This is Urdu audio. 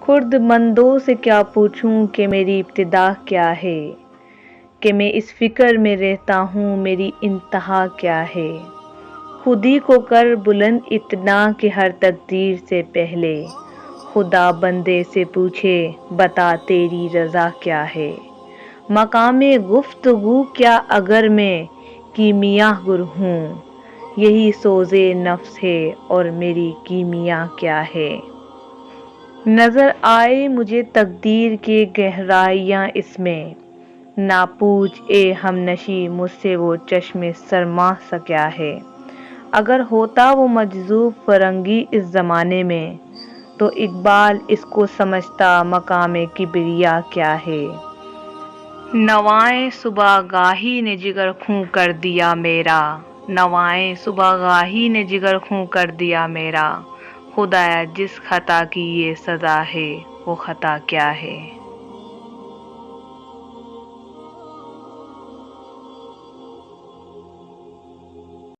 خرد مندوں سے کیا پوچھوں کہ میری ابتدا کیا ہے، کہ میں اس فکر میں رہتا ہوں میری انتہا کیا ہے۔ خود ہی کو کر بلند اتنا کہ ہر تقدیر سے پہلے خدا بندے سے پوچھے بتا تیری رضا کیا ہے۔ مقام گفتگو کیا اگر میں کیمیاء گر ہوں، یہی سوز نفس ہے اور میری کیمیا کیا ہے۔ نظر آئے مجھے تقدیر کی گہرائیاں اس میں، نہ پوچھ اے ہمنشیں مجھ سے وہ چشم سرما سا کیا ہے۔ اگر ہوتا وہ مجذوب فرنگی اس زمانے میں، تو اقبال اس کو سمجھتا مقام کبریا کیا ہے۔ نوائے صبح گاہی نے جگر خوں کر دیا میرا، نوائے صبح گاہی نے جگر خوں کر دیا میرا۔ خدایا جس خطا کی یہ سزا ہے وہ خطا کیا ہے۔